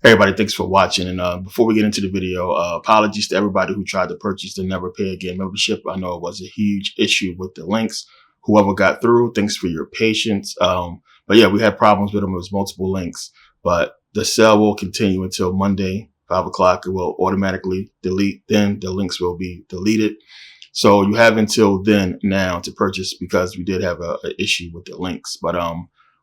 Hey everybody, thanks for watching. And before we get into the video, apologies to everybody who tried to purchase the Never Pay Again membership. I know it was a huge issue with the links. Whoever got through, thanks for your patience. But yeah, we had problems with them. It was multiple links, but the sale will continue until Monday, 5 o'clock. It will automatically delete. Then the links will be deleted. So you have until then now to purchase, because we did have an issue with the links. But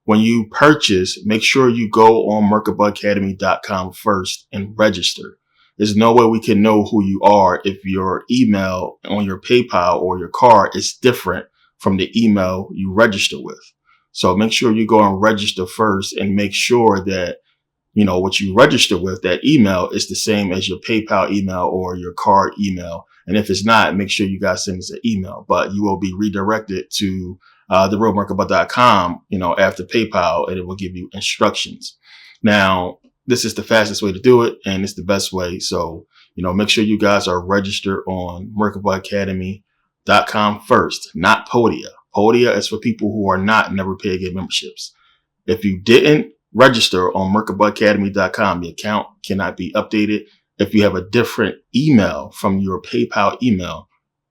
when you purchase, make sure you go on merkabahacademy.com first and register. There's no way we can know who you are if your email on your PayPal or your card is different from the email you register with. So make sure you go and register first and make sure that, you know, what you register with, that email, is the same as your PayPal email or your card email. And if it's not, make sure you guys send us an email, but you will be redirected to therealmerkabah.com, you know, after PayPal, and it will give you instructions. Now, this is the fastest way to do it, and it's the best way. So, you know, make sure you guys are registered on merkabahacademy.com first, not Podia. Podia is for people who are not Never Pay Again memberships. If you didn't register on merkabahacademy.com, the account cannot be updated. If you have a different email from your PayPal email,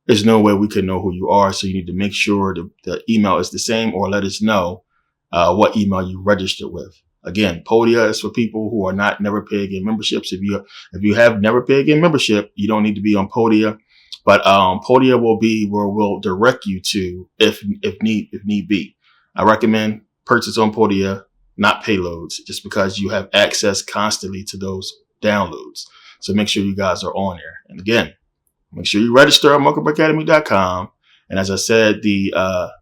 there's no way we can know who you are. So you need to make sure the email is the same, or let us know what email you registered with. Again, Podia is for people who are not Never Pay Again memberships. If you have Never Pay Again membership, you don't need to be on Podia. But Podia will be where we'll direct you to if need be. I recommend purchase on Podia, not Payloads, just because you have access constantly to those downloads. So make sure you guys are on there. And again, make sure you register on merkabahacademy.com. And as I said, the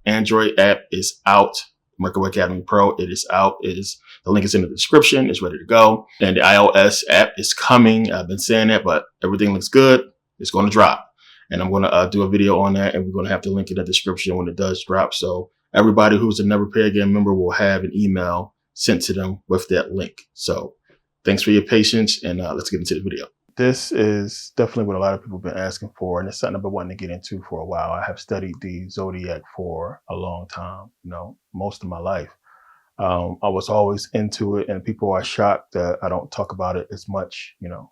Android app is out. Merkabah Academy Pro, it is out. The link is in the description. It's ready to go. And the iOS app is coming. I've been saying that, but everything looks good. It's going to drop. And I'm going to do a video on that, and we're going to have to link in the description when it does drop. So everybody who's a Never Pay Again member will have an email sent to them with that link. So thanks for your patience, and let's get into the video. This is definitely what a lot of people have been asking for, and it's something I've been wanting to get into for a while. I have studied the Zodiac for a long time, you know, most of my life. I was always into it, and people are shocked that I don't talk about it as much, you know,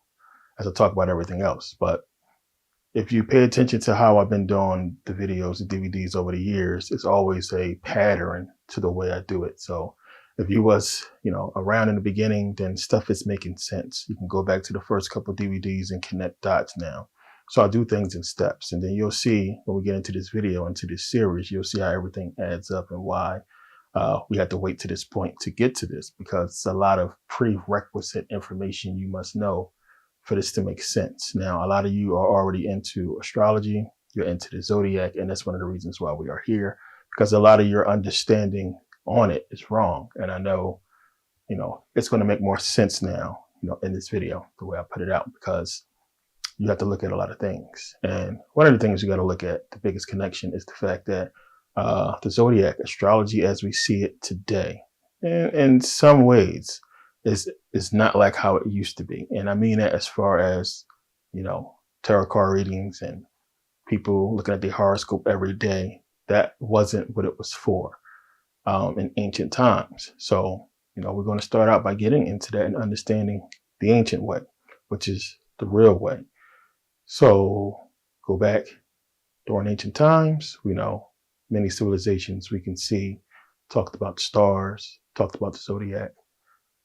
as I talk about everything else. But if you pay attention to how I've been doing the videos, the DVDs over the years, it's always a pattern to the way I do it. So if you was, you know, around in the beginning, then stuff is making sense. You can go back to the first couple of DVDs and connect dots now. So I do things in steps, and then you'll see when we get into this video, into this series, you'll see how everything adds up and why we had to wait to this point to get to this, because it's a lot of prerequisite information you must know for this to make sense. Now, a lot of you are already into astrology, you're into the Zodiac, and that's one of the reasons why we are here, because a lot of your understanding on it is wrong. And I know, you know, it's going to make more sense now, you know, in this video, the way I put it out, because you have to look at a lot of things. And one of the things you got to look at, the biggest connection, is the fact that the Zodiac, astrology as we see it today, in some ways is not like how it used to be. And I mean that as far as, you know, tarot card readings and people looking at the horoscope every day. That wasn't what it was for in ancient times. So, you know, we're going to start out by getting into that and understanding the ancient way, which is the real way. So go back during ancient times, you know, many civilizations we can see talked about the stars, talked about the Zodiac,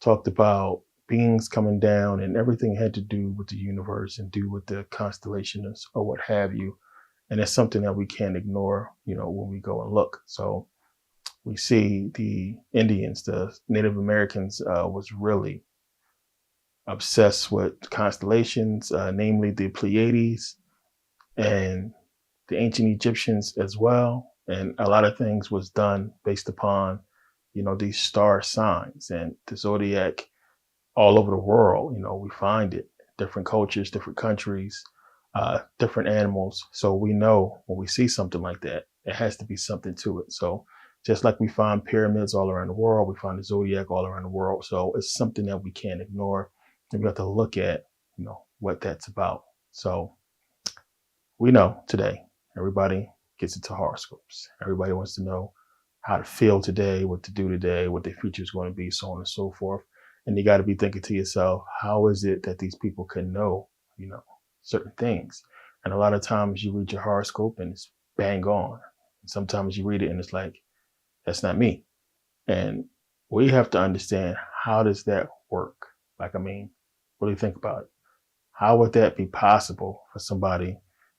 talked about beings coming down, and everything had to do with the universe and do with the constellations or what have you. And it's something that we can't ignore, you know, when we go and look. So we see the Indians, the Native Americans, was really obsessed with constellations, namely the Pleiades, and the ancient Egyptians as well. And a lot of things was done based upon, these star signs and the zodiac all over the world. We find it, different cultures, different countries, different animals. So we know when we see something like that, it has to be something to it. So just like we find pyramids all around the world, we find the zodiac all around the world. So it's something that we can't ignore. And we have to look at, what that's about. So we know today, everybody gets into horoscopes. Everybody wants to know how to feel today, what to do today, what their future is going to be, so on and so forth. And you got to be thinking to yourself, how is it that these people can know, certain things? And a lot of times you read your horoscope and it's bang on. And sometimes you read it and it's like, that's not me. And we have to understand, how does that work? Like, really think about it. How would that be possible for somebody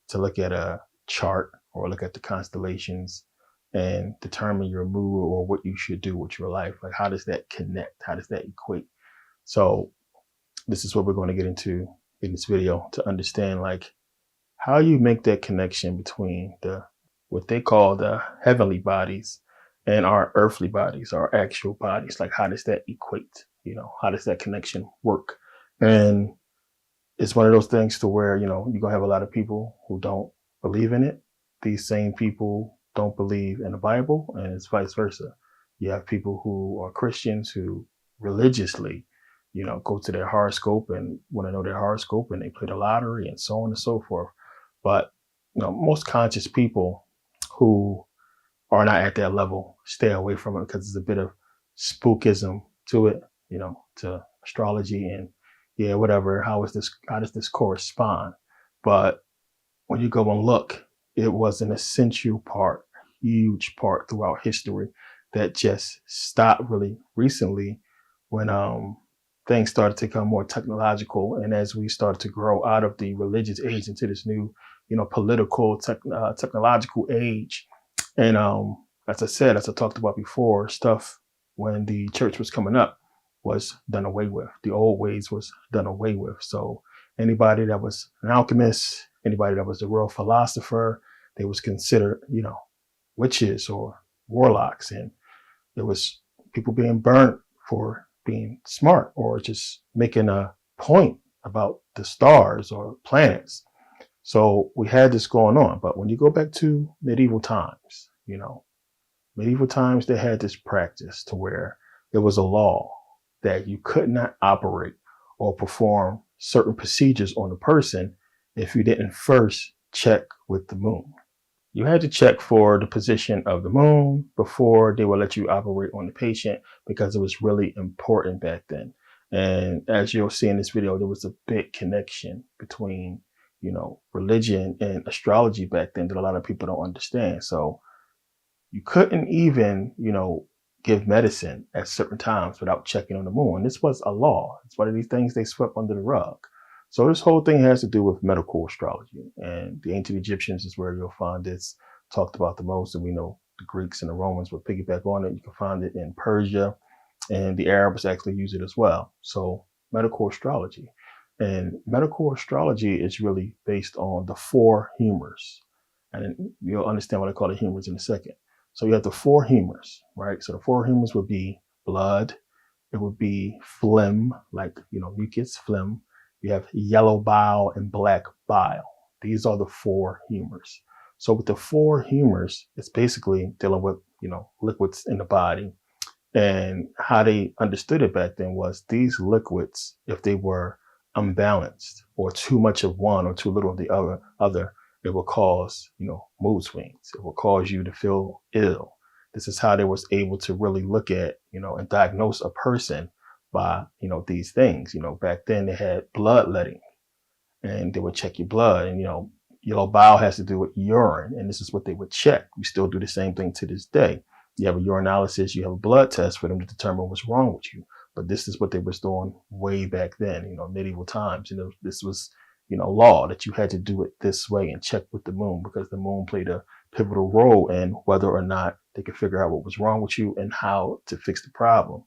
to look at a chart or look at the constellations and determine your mood or what you should do with your life? Like, how does that connect? How does that equate? So this is what we're going to get into in this video, to understand like how you make that connection between what they call the heavenly bodies and our earthly bodies, our actual bodies. Like, how does that equate? How does that connection work? And it's one of those things to where, you're going to have a lot of people who don't believe in it. These same people don't believe in the Bible, and it's vice versa. You have people who are Christians who religiously, go to their horoscope and want to know their horoscope, and they play the lottery and so on and so forth. But, most conscious people who are not at that level stay away from it, because there's a bit of spookism to it, to astrology and whatever. How does this correspond? But when you go and look, it was an essential part, huge part throughout history that just stopped really recently when things started to become more technological. And as we started to grow out of the religious age into this new, political, technological age. And as I said, as I talked about before, stuff when the church was coming up was done away with. The old ways was done away with. So anybody that was an alchemist, anybody that was a real philosopher, they was considered, witches or warlocks. And there was people being burnt for being smart or just making a point about the stars or planets. So we had this going on. But when you go back to medieval times, they had this practice to where there was a law that you could not operate or perform certain procedures on a person if you didn't first check with the moon. You had to check for the position of the moon before they would let you operate on the patient, because it was really important back then. And as you'll see in this video, there was a big connection between, religion and astrology back then that a lot of people don't understand. So you couldn't even, give medicine at certain times without checking on the moon. This was a law. It's one of these things they swept under the rug. So this whole thing has to do with medical astrology, and the ancient Egyptians is where you'll find this talked about the most. And we know the Greeks and the Romans would piggyback on it. You can find it in Persia, and the Arabs actually use it as well. So medical astrology. And medical astrology is really based on the four humors. And you'll understand what I call the humors in a second. So you have the four humors, right? So the four humors would be blood. It would be phlegm, like, mucus, phlegm. You have yellow bile and black bile. These are the four humors. So with the four humors, it's basically dealing with, liquids in the body. And how they understood it back then was these liquids, if they were unbalanced or too much of one or too little of the other, it will cause, mood swings. It will cause you to feel ill. This is how they was able to really look at, and diagnose a person by, these things. Back then they had bloodletting, and they would check your blood, and, yellow bile has to do with urine, and this is what they would check. We still do the same thing to this day. You have a urinalysis, you have a blood test for them to determine what's wrong with you. But this is what they was doing way back then, medieval times. This was, law that you had to do it this way and check with the moon, because the moon played a pivotal role in whether or not they could figure out what was wrong with you and how to fix the problem.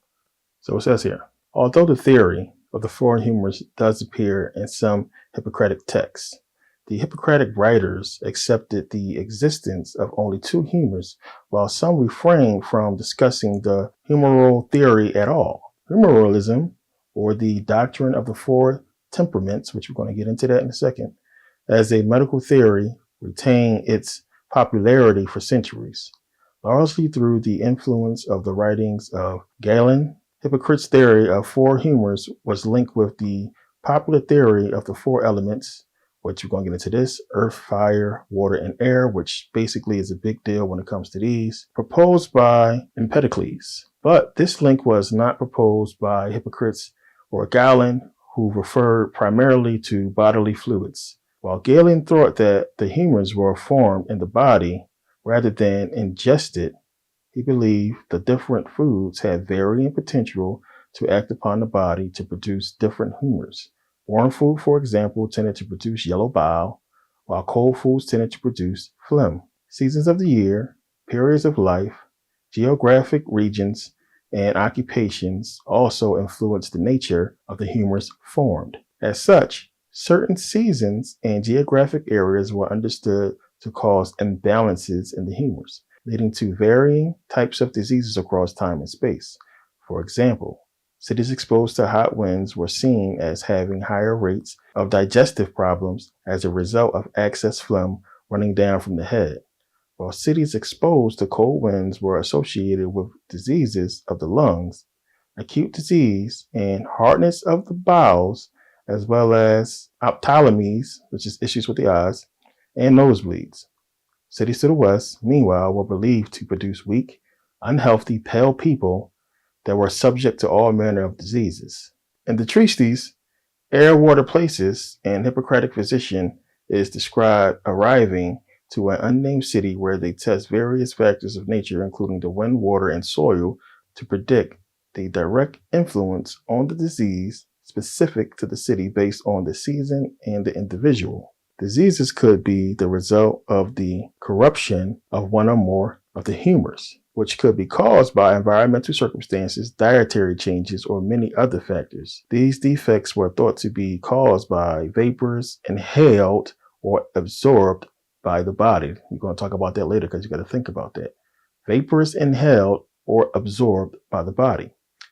So it says here, although the theory of the four humors does appear in some Hippocratic texts, The Hippocratic writers accepted the existence of only two humors, while some refrained from discussing the humoral theory at all. Humoralism, or the doctrine of the four temperaments, which we're going to get into that in a second, as a medical theory, retained its popularity for centuries, largely through the influence of the writings of Galen. Hippocrates' theory of four humors was linked with the popular theory of the four elements, which we're going to get into this: earth, fire, water, and air, which basically is a big deal when it comes to these, proposed by Empedocles. But this link was not proposed by Hippocrates or Galen, who referred primarily to bodily fluids. While Galen thought that the humors were formed in the body rather than ingested, he believed the different foods had varying potential to act upon the body to produce different humors. Warm food, for example, tended to produce yellow bile, while cold foods tended to produce phlegm. Seasons of the year, periods of life, geographic regions, and occupations also influenced the nature of the humors formed. As such, certain seasons and geographic areas were understood to cause imbalances in the humors, leading to varying types of diseases across time and space. For example, cities exposed to hot winds were seen as having higher rates of digestive problems as a result of excess phlegm running down from the head, while cities exposed to cold winds were associated with diseases of the lungs, acute disease, and hardness of the bowels, as well as ophthalmies, which is issues with the eyes, and nosebleeds. Cities to the west, meanwhile, were believed to produce weak, unhealthy, pale people that were subject to all manner of diseases. In the treatise, Air, Water, Places, and Hippocratic physician is described arriving to an unnamed city where they test various factors of nature, including the wind, water, and soil, to predict the direct influence on the disease specific to the city based on the season and the individual. Diseases could be the result of the corruption of one or more of the humors, which could be caused by environmental circumstances, dietary changes, or many other factors. These defects were thought to be caused by vapors inhaled or absorbed by the body. We're going to talk about that later because you got to think about that. Vapors inhaled or absorbed by the body.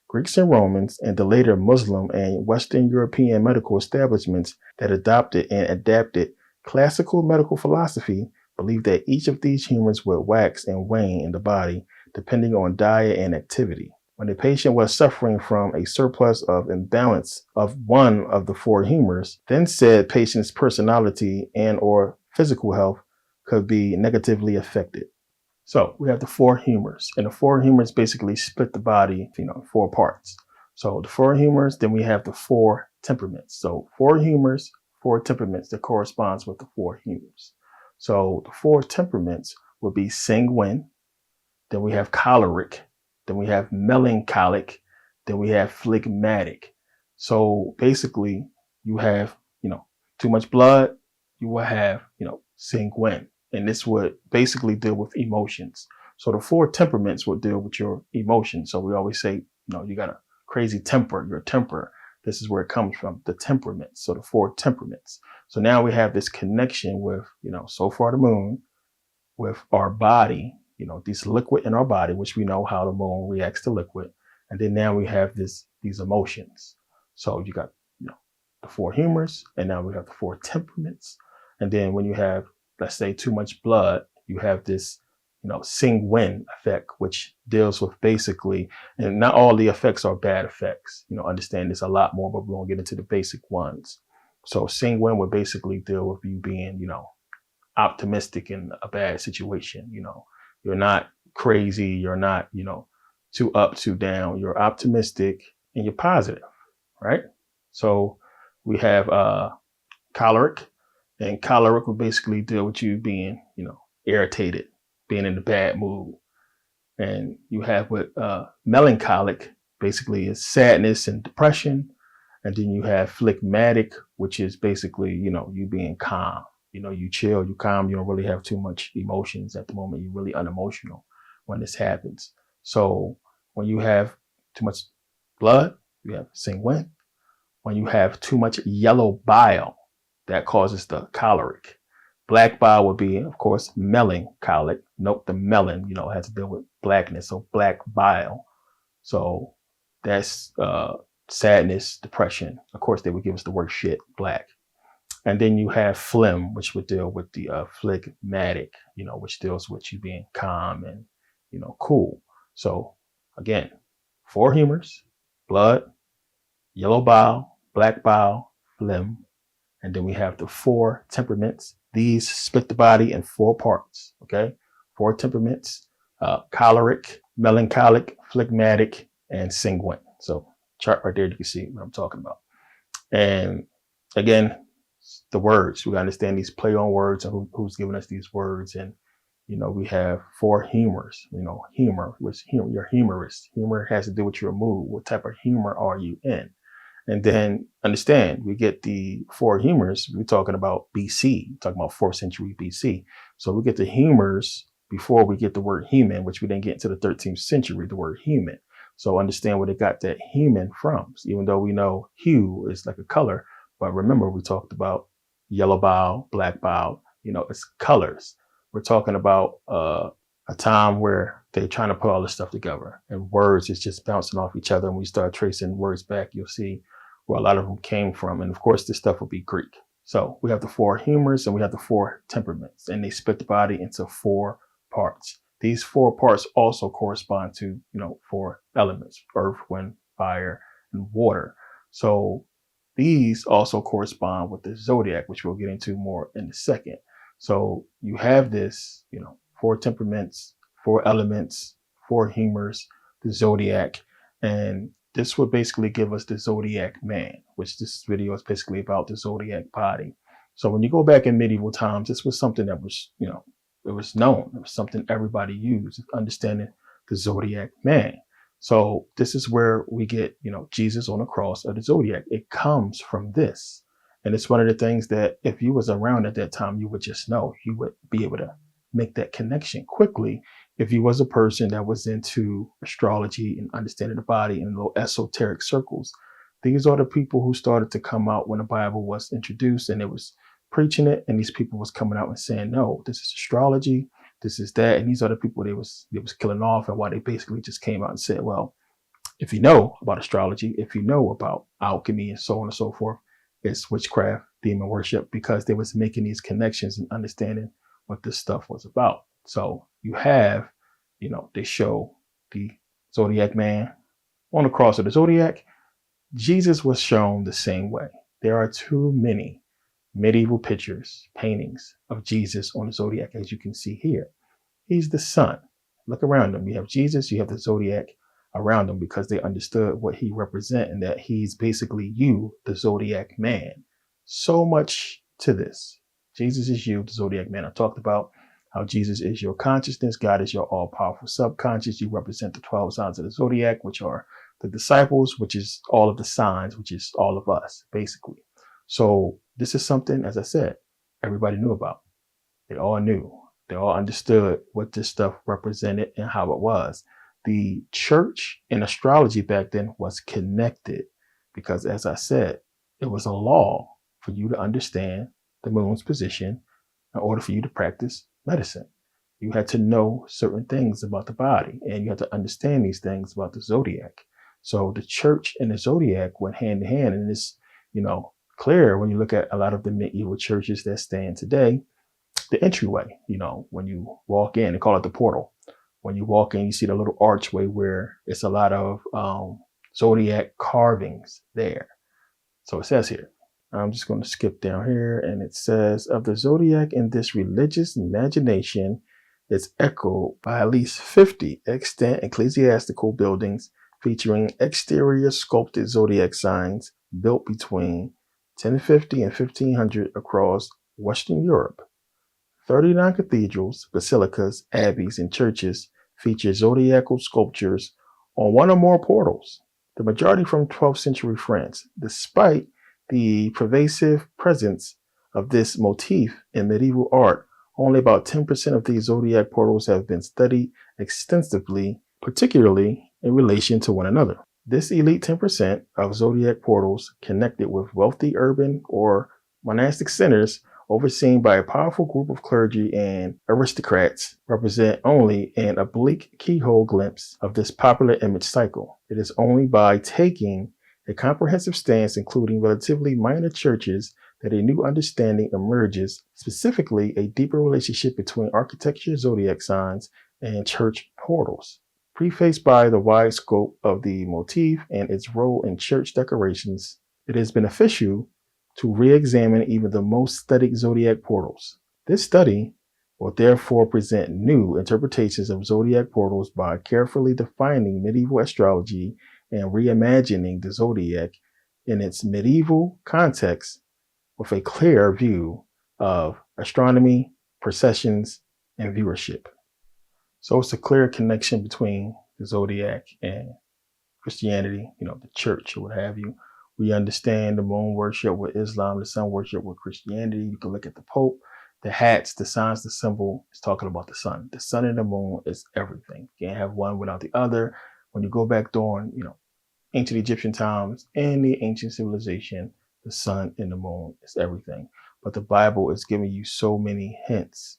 Greeks and Romans, and the later Muslim and Western European medical establishments that adopted and adapted classical medical philosophy believed that each of these humors would wax and wane in the body depending on diet and activity. When a patient was suffering from a surplus of imbalance of one of the four humors, then said patient's personality and or physical health could be negatively affected. So we have the four humors, and the four humors basically split the body, in four parts. So the four humors, then we have the four temperaments. So four humors, four temperaments that corresponds with the four humors. So the four temperaments would be sanguine, then we have choleric, then we have melancholic, then we have phlegmatic. So basically you have, too much blood, you will have, sanguine. And this would basically deal with emotions. So the four temperaments would deal with your emotions. So we always say, you got a crazy temper, your temper. This is where it comes from, the temperaments. So the four temperaments. So now we have this connection with, so far the moon, with our body, this liquid in our body, which we know how the moon reacts to liquid. And then now we have these emotions. So you got, the four humors, and now we have the four temperaments. And then when you have, let's say, too much blood, you have this, sanguine effect, which deals with basically, and not all the effects are bad effects. Understand there's a lot more, but we won't get into the basic ones. So sanguine would basically deal with you being, optimistic in a bad situation. You're not crazy. You're not, too up, too down. You're optimistic and you're positive, right? So we have choleric. And choleric will basically deal with you being, irritated, being in a bad mood. And you have with melancholic, basically is sadness and depression. And then you have phlegmatic, which is basically, you being calm. You chill, you calm, you don't really have too much emotions at the moment. You're really unemotional when this happens. So when you have too much blood, you have sanguine. When you have too much yellow bile, that causes the choleric. Black bile would be, of course, melancholic. Note the melon, has to deal with blackness. So black bile. So that's sadness, depression. Of course, they would give us the word shit, black. And then you have phlegm, which would deal with the phlegmatic, which deals with you being calm and, cool. So again, 4 humors: blood, yellow bile, black bile, phlegm. And then we have the 4 temperaments. These split the body in 4 parts. Okay. 4 temperaments: choleric, melancholic, phlegmatic, and sanguine. So chart right there, you can see what I'm talking about. And again, the words, we got to understand these play on words and who's giving us these words. And, we have 4 humors, humor, which you're humorous. Humor has to do with your mood. What type of humor are you in? And then understand, we get the 4 humors. We're talking about BC, talking about 4th century BC. So we get the humors before we get the word human, which we didn't get into the 13th century, the word human. So understand where they got that human from, even though we know hue is like a color. But remember, we talked about yellow bile, black bile, it's colors. We're talking about a time where they're trying to put all this stuff together, and words is just bouncing off each other. And when we start tracing words back, you'll see where a lot of them came from. And of course, this stuff will be Greek. So we have the 4 humors and we have the 4 temperaments, and they split the body into 4 parts. These 4 parts also correspond to, 4 elements: earth, wind, fire, and water. So these also correspond with the zodiac, which we'll get into more in a second. So you have this, 4 temperaments, 4 elements, 4 humors, the zodiac, and this would basically give us the zodiac man, which this video is basically about the zodiac body. So when you go back in medieval times, this was something that was, it was known. It was something everybody used, understanding the zodiac man. So this is where we get, Jesus on the cross of the zodiac. It comes from this. And it's one of the things that if you was around at that time, you would just know. You would be able to make that connection quickly if you was a person that was into astrology and understanding the body in little esoteric circles. These are the people who started to come out when the Bible was introduced, and it was preaching it, and these people was coming out and saying, no, this is astrology, this is that. And these are the people they was killing off, and why they basically just came out and said, well, if you know about astrology, if you know about alchemy and so on and so forth, it's witchcraft, demon worship, because they was making these connections and understanding what this stuff was about. So you have, they show the zodiac man on the cross of the zodiac. Jesus was shown the same way. There are too many medieval pictures, paintings of Jesus on the zodiac, as you can see here. He's the sun. Look around him. You have Jesus, you have the zodiac around him, because they understood what he represents and that he's basically you, the zodiac man. So much to this. Jesus is you, the zodiac man. I talked about how Jesus is your consciousness. God is your all-powerful subconscious. You represent the 12 signs of the zodiac, which are the disciples, which is all of the signs, which is all of us, basically. So this is something, as I said, everybody knew about. They all knew. They all understood what this stuff represented and how it was. The church and astrology back then was connected because, as I said, it was a law for you to understand the moon's position in order for you to practice medicine. You had to know certain things about the body, and you had to understand these things about the zodiac. So the church and the zodiac went hand in hand, and it's, clear when you look at a lot of the medieval churches that stand today. The entryway, when you walk in, they call it the portal. When you walk in, you see the little archway where it's a lot of zodiac carvings there. So it says here, I'm just going to skip down here, and it says, of the zodiac in this religious imagination is echoed by at least 50 extant ecclesiastical buildings featuring exterior sculpted zodiac signs built between 1050 and 1500 across Western Europe. 39 cathedrals, basilicas, abbeys, and churches feature zodiacal sculptures on one or more portals, the majority from 12th century France. Despite the pervasive presence of this motif in medieval art, only about 10% of these zodiac portals have been studied extensively, particularly in relation to one another. This elite 10% of zodiac portals connected with wealthy urban or Monastic centers, overseen by a powerful group of clergy and aristocrats, represent only an oblique keyhole glimpse of this popular image cycle. It is only by taking a comprehensive stance, including relatively minor churches, that a new understanding emerges, specifically a deeper relationship between architecture, zodiac signs, and church portals. Prefaced by the wide scope of the motif and its role in church decorations, it is beneficial to re-examine even the most studied zodiac portals. This study will therefore present new interpretations of zodiac portals by carefully defining medieval astrology and reimagining the zodiac in its medieval context with a clear view of astronomy, processions, and viewership. So it's a clear connection between the zodiac and Christianity, the church or what have you. We understand the moon worship with Islam, the sun worship with Christianity. You can look at the Pope, the hats, the signs, the symbol. It's talking about the sun. The sun and the moon is everything. You can't have one without the other. When you go back during, ancient Egyptian times, any ancient civilization, the sun and the moon is everything. But the Bible is giving you so many hints,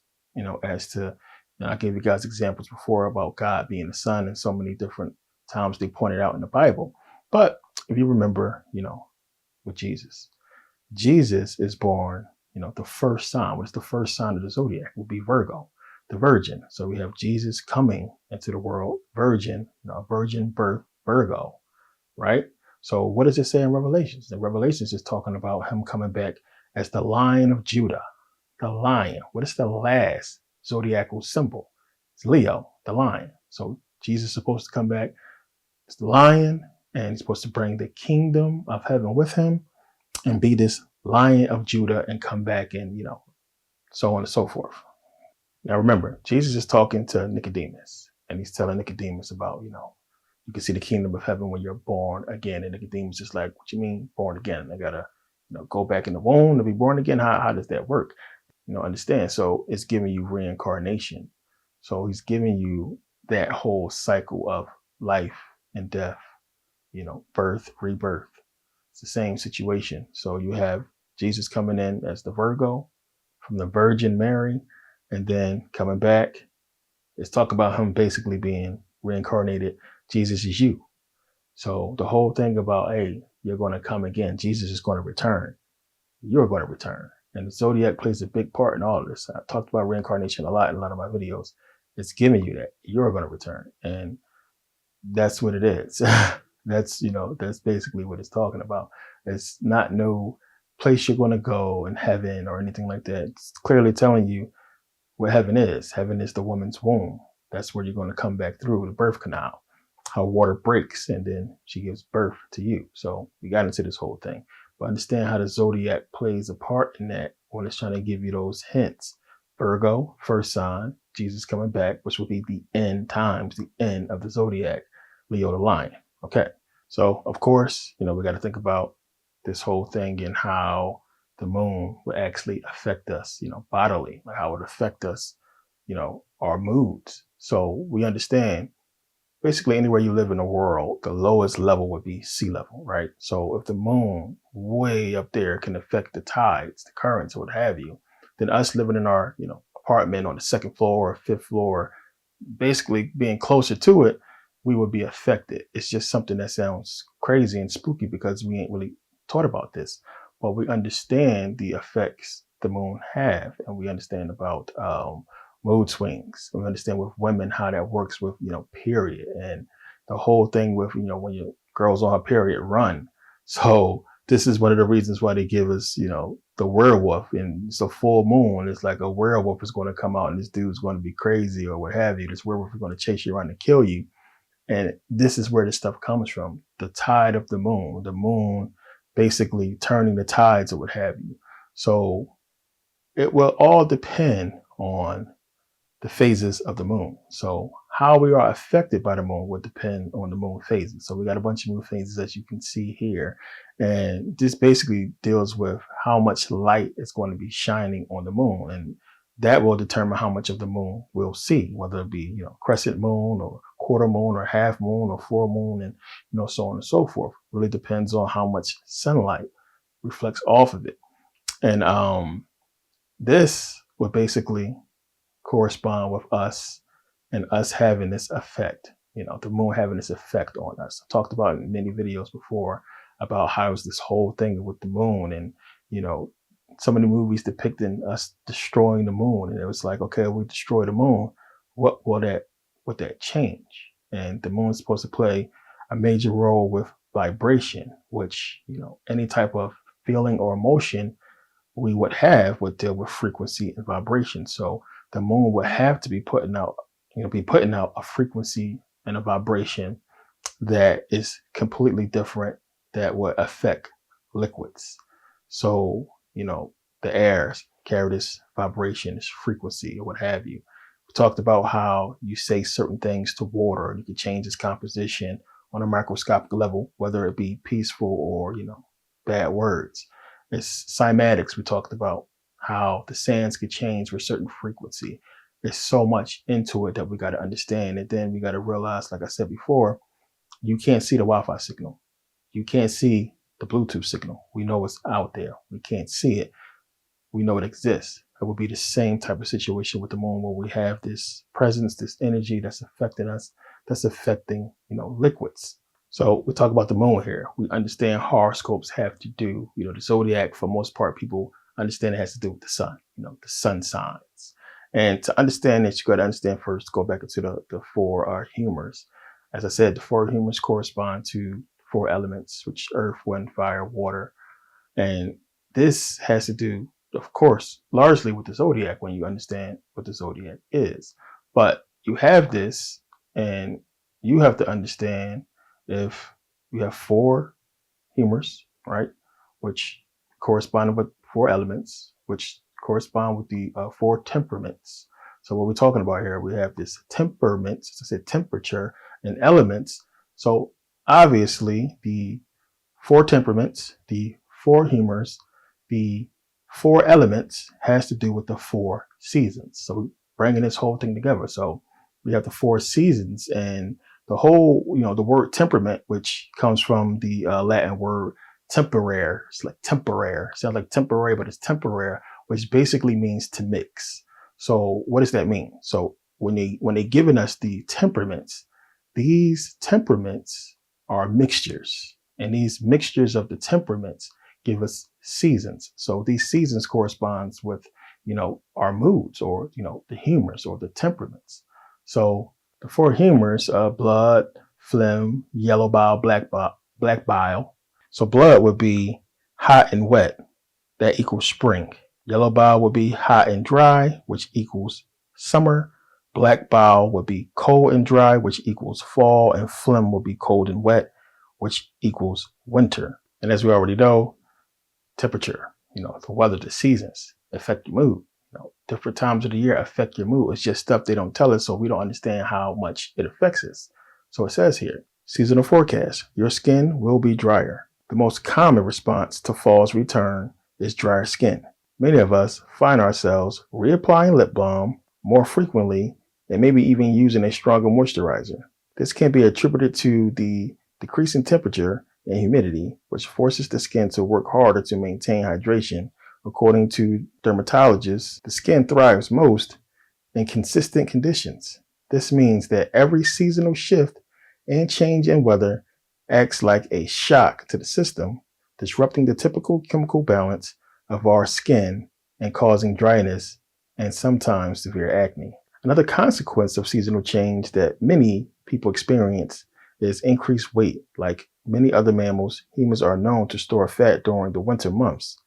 as to, I gave you guys examples before about God being the sun and so many different times they pointed out in the Bible. But if you remember, with Jesus is born, the first sign. What's the first sign of the zodiac? Will be Virgo, the virgin. So we have Jesus coming into the world, virgin, virgin birth, Virgo, right? So what does it say in Revelations? In Revelations is talking about him coming back as the Lion of Judah, the lion. What is the last zodiacal symbol? It's Leo, the lion. So Jesus is supposed to come back as the lion, and he's supposed to bring the kingdom of heaven with him and be this Lion of Judah and come back and, so on and so forth. Now remember, Jesus is talking to Nicodemus, and he's telling Nicodemus about, you can see the kingdom of heaven when you're born again. And Nicodemus is like, what you mean born again? I gotta, go back in the womb to be born again. How does that work? Understand. So it's giving you reincarnation. So he's giving you that whole cycle of life and death, birth, rebirth. It's the same situation. So you have Jesus coming in as the Virgo from the Virgin Mary, and then coming back. It's talk about him basically being reincarnated. Jesus is you. So the whole thing about, hey, you're going to come again. Jesus is going to return. You're going to return. And the zodiac plays a big part in all of this. I've talked about reincarnation a lot in a lot of my videos. It's giving you that you're going to return. And that's what it is. That's basically what it's talking about. It's not no place you're going to go in heaven or anything like that. It's clearly telling you what heaven is. Heaven is the woman's womb. That's where you're going to come back through the birth canal. How water breaks and then she gives birth to you. So we got into this whole thing. But understand how the zodiac plays a part in that when it's trying to give you those hints. Virgo, first sign, Jesus coming back, which will be the end times, the end of the zodiac. Leo the lion. Okay. So of course, we got to think about this whole thing and how the moon will actually affect us, bodily, like how it would affect us, our moods. So we understand basically anywhere you live in the world, the lowest level would be sea level, right? So if the moon way up there can affect the tides, the currents, or what have you, then us living in our, apartment on the second floor or fifth floor, basically being closer to it, we would be affected. It's just something that sounds crazy and spooky because we ain't really taught about this, but we understand the effects the moon have, and we understand about mood swings. We understand with women how that works with period, and the whole thing with when your girl's on her period run. So this is one of the reasons why they give us the werewolf, and it's a full moon. It's like a werewolf is going to come out and this dude's going to be crazy or what have you. This werewolf is going to chase you around and kill you. And this is where this stuff comes from. The tide of the moon basically turning the tides or what have you. So it will all depend on the phases of the moon. So how we are affected by the moon would depend on the moon phases. So we got a bunch of moon phases as you can see here. And this basically deals with how much light is going to be shining on the moon. And that will determine how much of the moon we'll see, whether it be, crescent moon or quarter moon or half moon or full moon and, so on and so forth. Really depends on how much sunlight reflects off of it. And this would basically correspond with us and us having this effect, the moon having this effect on us. I talked about in many videos before about how it's this whole thing with the moon, and so many movies depicting us destroying the moon, and it was like, okay, we destroy the moon, what will that change? And the moon is supposed to play a major role with vibration, which any type of feeling or emotion we would deal with frequency and vibration. So the moon would have to be putting out a frequency and a vibration that is completely different, that would affect liquids. So, the airs carry this vibration, this frequency, or what have you. We talked about how you say certain things to water, and you can change its composition on a microscopic level, whether it be peaceful or, bad words. It's cymatics. We talked about how the sands could change with certain frequency. There's so much into it that we got to understand. And then we got to realize, like I said before, you can't see the Wi-Fi signal. You can't see the Bluetooth signal. We know it's out there. We can't see it. We know it exists. It would be the same type of situation with the moon, where we have this presence, this energy that's affecting us, that's affecting, liquids. So we talk about the moon here. We understand horoscopes have to do, the zodiac, for most part, people understand it has to do with the sun, the sun signs. And to understand this, you got to understand first, go back into the four humors. As I said, the four humors correspond to four elements, which earth, wind, fire, water. And this has to do, of course, largely with the zodiac when you understand what the zodiac is. But you have this, and you have to understand, if you have four humors, right, which correspond with four elements, which correspond with the four temperaments. So what we're talking about here, we have this temperaments, as I said, temperature and elements. So obviously the four temperaments, the four humors, the four elements has to do with the four seasons. So bringing this whole thing together. So we have the four seasons, and the whole, the word temperament, which comes from the Latin word temperare. It's like temperare. Sounds like temporary, but it's temperare, which basically means to mix. So what does that mean? So when they giving us the temperaments, these temperaments are mixtures, and these mixtures of the temperaments give us seasons. So these seasons corresponds with, our moods, or, the humors or the temperaments. So the four humors, blood, phlegm, yellow bile, black bile. So blood would be hot and wet. That equals spring. Yellow bile would be hot and dry, which equals summer. Black bile would be cold and dry, which equals fall. And phlegm would be cold and wet, which equals winter. And as we already know, temperature, the weather, the seasons affect your mood. Different times of the year affect your mood. It's just stuff they don't tell us, so we don't understand how much it affects us. So it says here, seasonal forecast, your skin will be drier. The most common response to fall's return is drier skin. Many of us find ourselves reapplying lip balm more frequently, and maybe even using a stronger moisturizer. This can be attributed to the decreasing temperature and humidity, which forces the skin to work harder to maintain hydration. According to dermatologists, the skin thrives most in consistent conditions. This means that every seasonal shift and change in weather acts like a shock to the system, disrupting the typical chemical balance of our skin and causing dryness and sometimes severe acne. Another consequence of seasonal change that many people experience is increased weight. Like many other mammals, humans are known to store fat during the winter months.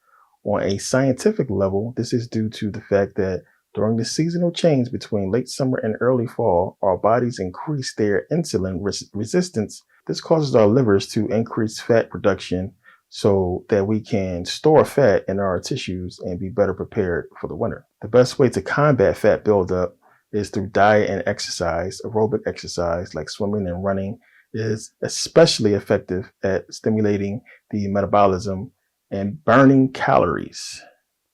On a scientific level, this is due to the fact that during the seasonal change between late summer and early fall, our bodies increase their insulin resistance. This causes our livers to increase fat production so that we can store fat in our tissues and be better prepared for the winter. The best way to combat fat buildup is through diet and exercise. Aerobic exercise like swimming and running is especially effective at stimulating the metabolism and burning calories,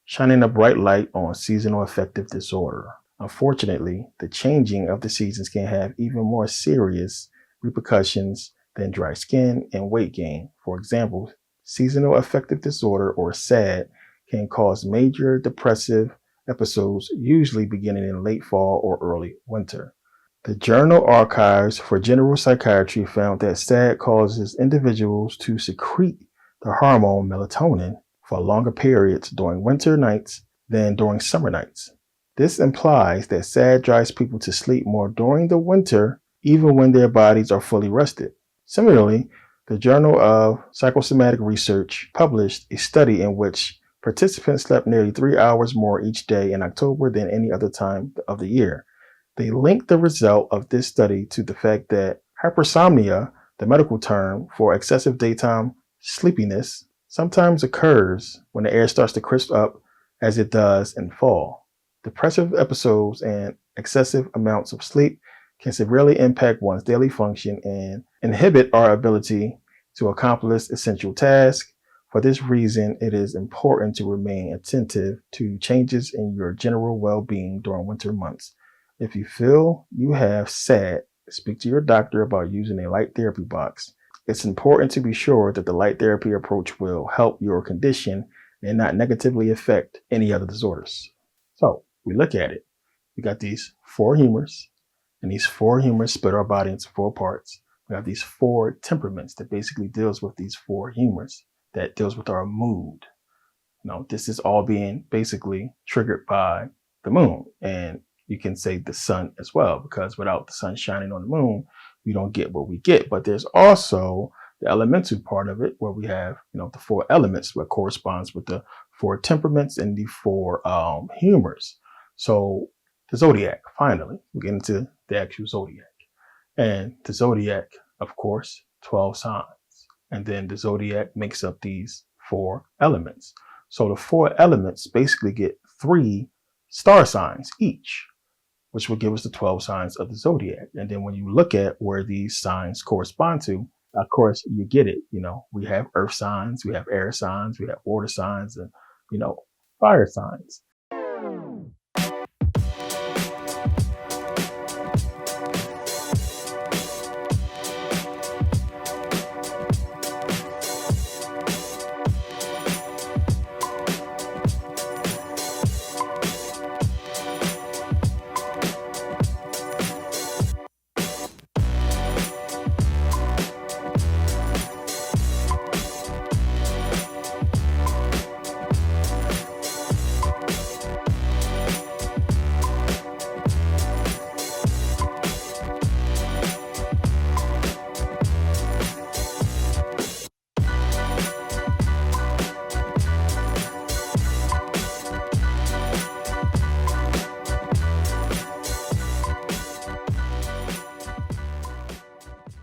shining a bright light on seasonal affective disorder. Unfortunately, the changing of the seasons can have even more serious repercussions than dry skin and weight gain. For example, seasonal affective disorder, or SAD, can cause major depressive episodes, usually beginning in late fall or early winter. The Journal Archives for General Psychiatry found that SAD causes individuals to secrete the hormone melatonin for longer periods during winter nights than during summer nights. This implies that SAD drives people to sleep more during the winter, even when their bodies are fully rested. Similarly, the Journal of Psychosomatic Research published a study in which participants slept nearly 3 hours more each day in October than any other time of the year. They linked the result of this study to the fact that hypersomnia, the medical term for excessive daytime sleepiness, sometimes occurs when the air starts to crisp up as it does in fall. Depressive episodes and excessive amounts of sleep can severely impact one's daily function and inhibit our ability to accomplish essential tasks. For this reason, it is important to remain attentive to changes in your general well-being during winter months. If you feel you have SAD, speak to your doctor about using a light therapy box. It's important to be sure that the light therapy approach will help your condition and not negatively affect any other disorders. So we look at it. We got these 4 humors, and these 4 humors split our body into 4 parts. We have these 4 temperaments that basically deals with these 4 humors, that deals with our mood. This is all being basically triggered by the moon. And you can say the sun as well, because without the sun shining on the moon, we don't get what we get. But there's also the elemental part of it, where we have, the 4 elements, what corresponds with the 4 temperaments and the 4 humors. So the zodiac, finally, we get into the actual zodiac. And the zodiac, of course, 12 signs. And then the zodiac makes up these 4 elements. So the 4 elements basically get 3 star signs each, which will give us the 12 signs of the zodiac. And then when you look at where these signs correspond to, of course, you get it. We have earth signs, we have air signs, we have water signs, and, fire signs.